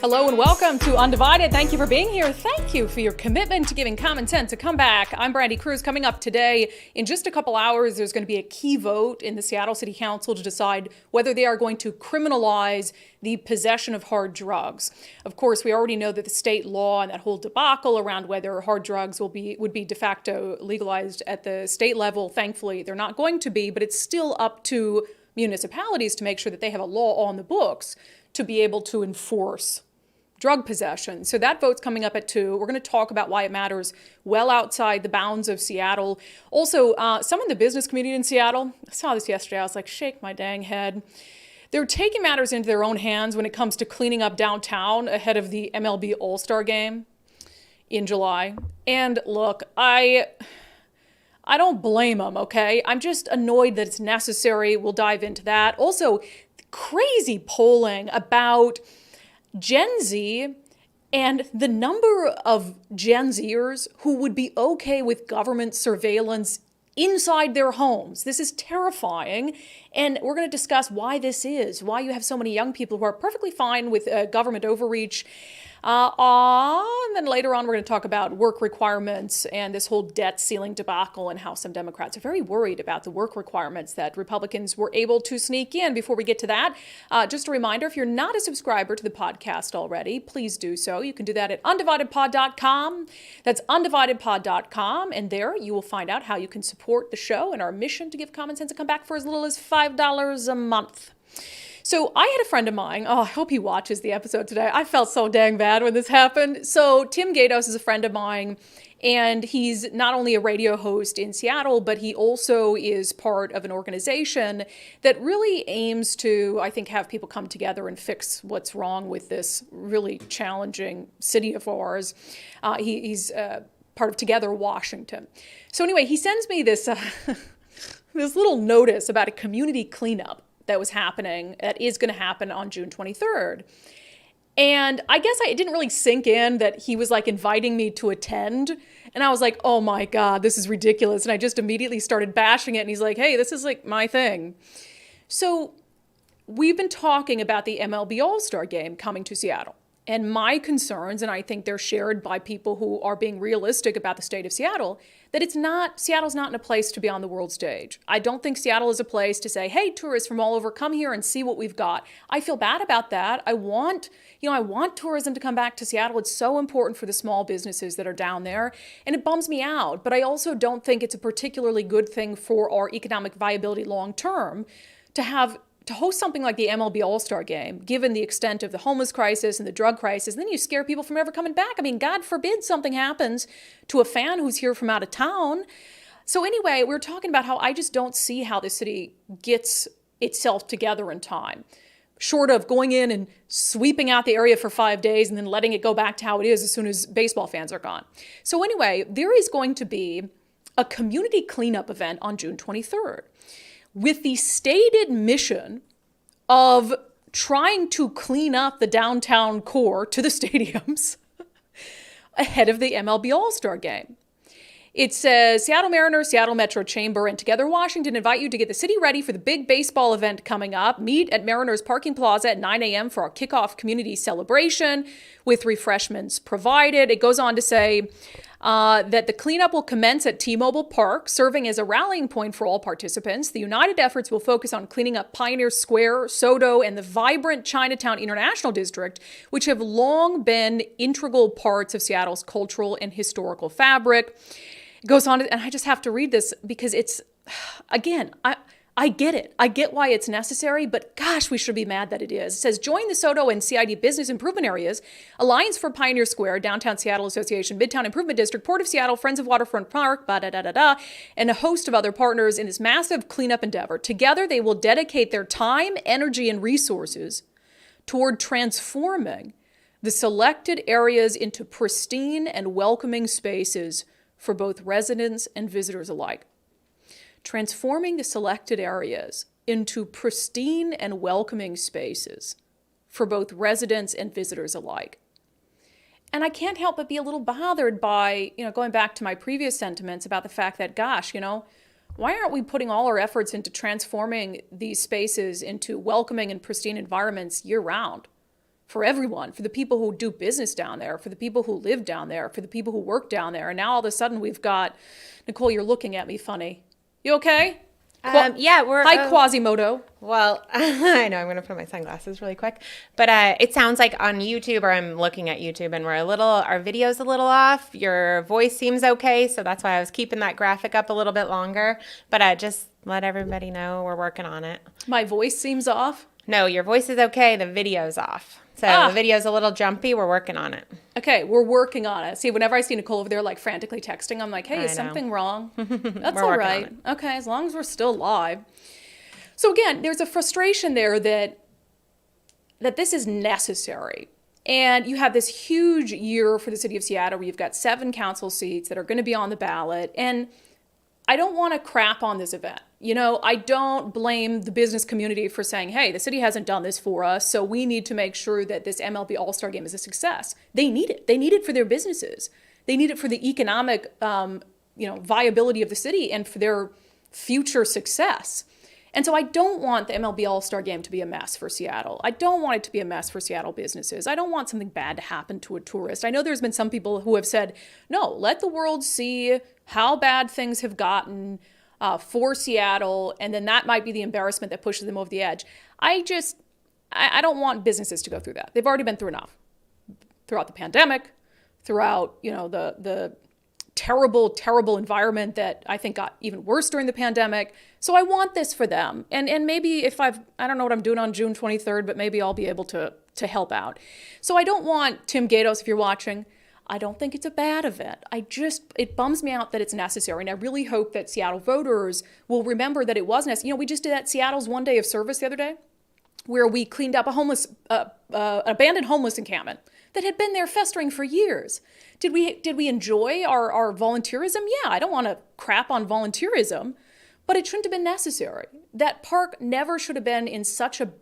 Hello and welcome to Undivided. Thank you for being here. Thank you for your commitment to giving common sense a comeback. I'm Brandi Kruse. Coming up today, in just a couple hours, there's going to be a key vote in the Seattle City Council to decide whether they are going to criminalize the possession of hard drugs. Of course, we already know that the state law and that whole debacle around whether hard drugs would be de facto legalized at the state level. Thankfully, they're not going to be, but it's still up to municipalities to make sure that they have a law on the books to be able to enforce drug possession. So that vote's coming up at 2. We're going to talk about why it matters well outside the bounds of Seattle. Also, some in the business community in Seattle, I saw this yesterday, I was like, shake my dang head. They're taking matters into their own hands when it comes to cleaning up downtown ahead of the MLB All-Star Game in July. And look, I don't blame them, okay? I'm just annoyed that it's necessary. We'll dive into that. Also, crazy polling about Gen Z and the number of Gen Zers who would be okay with government surveillance inside their homes. This is terrifying. And we're going to discuss why this is, why you have so many young people who are perfectly fine with government overreach. And then later on, we're going to talk about work requirements and this whole debt ceiling debacle and how some Democrats are very worried about the work requirements that Republicans were able to sneak in. Before we get to that, just a reminder, if you're not a subscriber to the podcast already, please do so. You can do that at undividedpod.com. That's undividedpod.com. And there you will find out how you can support the show and our mission to give common sense a comeback for as little as $5 a month. So I had a friend of mine, I hope he watches the episode today. I felt so dang bad when this happened. So Tim Gatos is a friend of mine, and he's not only a radio host in Seattle, but he also is part of an organization that really aims to, I think, have people come together and fix what's wrong with this really challenging city of ours. He's part of Together Washington. So anyway, he sends me this, this little notice about a community cleanup that was happening, that is going to happen on June 23rd. And I guess it didn't really sink in that he was like inviting me to attend. And I was like, oh my God, this is ridiculous. And I just immediately started bashing it. And he's like, hey, this is like my thing. So we've been talking about the MLB All-Star Game coming to Seattle. And my concerns, and I think they're shared by people who are being realistic about the state of Seattle, that Seattle's not in a place to be on the world stage. I don't think Seattle is a place to say, hey, tourists from all over, come here and see what we've got. I feel bad about that. I want tourism to come back to Seattle. It's so important for the small businesses that are down there, and it bums me out. But I also don't think it's a particularly good thing for our economic viability long term to host something like the MLB All-Star Game, given the extent of the homeless crisis and the drug crisis, and then you scare people from ever coming back. I mean, God forbid something happens to a fan who's here from out of town. So anyway, we were talking about how I just don't see how the city gets itself together in time, short of going in and sweeping out the area for 5 days and then letting it go back to how it is as soon as baseball fans are gone. So anyway, there is going to be a community cleanup event on June 23rd. With the stated mission of trying to clean up the downtown core to the stadiums ahead of the MLB All-Star Game. It says, Seattle Mariners, Seattle Metro Chamber, and Together Washington invite you to get the city ready for the big baseball event coming up. Meet at Mariners Parking Plaza at 9 a.m. for our kickoff community celebration with refreshments provided. It goes on to say that the cleanup will commence at T-Mobile Park, serving as a rallying point for all participants. The united efforts will focus on cleaning up Pioneer Square, SoDo, and the vibrant Chinatown International District, which have long been integral parts of Seattle's cultural and historical fabric. It goes on, and I just have to read this because it's, again, I get it. I get why it's necessary, but gosh, we should be mad that it is. It says, join the SoDo and CID business improvement areas, Alliance for Pioneer Square, Downtown Seattle Association, Midtown Improvement District, Port of Seattle, Friends of Waterfront Park, and a host of other partners in this massive cleanup endeavor. Together, they will dedicate their time, energy, and resources toward transforming the selected areas into pristine and welcoming spaces for both residents and visitors alike. Transforming the selected areas into pristine and welcoming spaces for both residents and visitors alike. And I can't help but be a little bothered by, going back to my previous sentiments about the fact that, gosh, why aren't we putting all our efforts into transforming these spaces into welcoming and pristine environments year round for everyone, for the people who do business down there, for the people who live down there, for the people who work down there. And now all of a sudden we've got, Nicole, you're looking at me funny. You okay? Yeah, we're... Hi, Quasimodo. Well, I know, I'm going to put on my sunglasses really quick. But it sounds like on YouTube, or I'm looking at YouTube, and our video's a little off. Your voice seems okay, so that's why I was keeping that graphic up a little bit longer. But just let everybody know we're working on it. My voice seems off? No, your voice is okay. The video's off. So the video's a little jumpy. We're working on it. Okay, we're working on it. See, whenever I see Nicole over there like frantically texting, I'm like, hey, is something wrong? That's all right. Okay, as long as we're still live. So again, there's a frustration there that this is necessary. And you have this huge year for the city of Seattle where you've got 7 council seats that are going to be on the ballot. And I don't want to crap on this event. You know, I don't blame the business community for saying, hey, the city hasn't done this for us, so we need to make sure that this MLB All-Star Game is a success. They need it. They need it for their businesses. They need it for the economic, viability of the city and for their future success. And so I don't want the MLB All-Star Game to be a mess for Seattle. I don't want it to be a mess for Seattle businesses. I don't want something bad to happen to a tourist. I know there's been some people who have said, no, let the world see how bad things have gotten for Seattle, and then that might be the embarrassment that pushes them over the edge. I don't want businesses to go through that. They've already been through enough. Throughout the pandemic, throughout, the terrible, terrible environment that I think got even worse during the pandemic. So I want this for them. And maybe I don't know what I'm doing on June 23rd, but maybe I'll be able to help out. So I don't want, Tim Gatos, if you're watching, I don't think it's a bad event. It bums me out that it's necessary. And I really hope that Seattle voters will remember that it was necessary. We just did that Seattle's One Day of Service the other day, where we cleaned up an abandoned homeless encampment that had been there festering for years. Did we enjoy our volunteerism? Yeah, I don't want to crap on volunteerism, but it shouldn't have been necessary. That park never should have been in such a bad